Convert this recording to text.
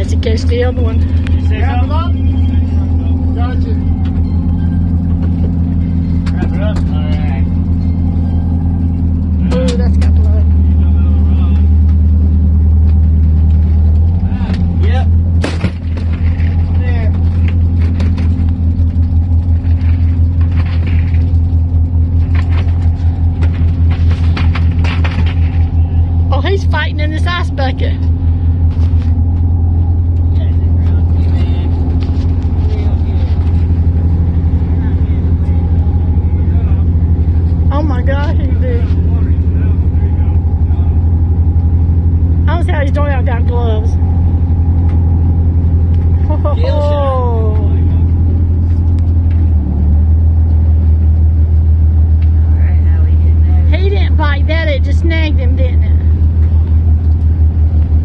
tries to catch the other one. Wrap it up. Gotcha. Wrap it up. All right. Ooh, that's got blood. Yep. There. Oh, he's fighting in this ice bucket. Oh my gosh, he's big. I don't see how he's doing it without gloves. Oh. He didn't bite that, it just snagged him, didn't it?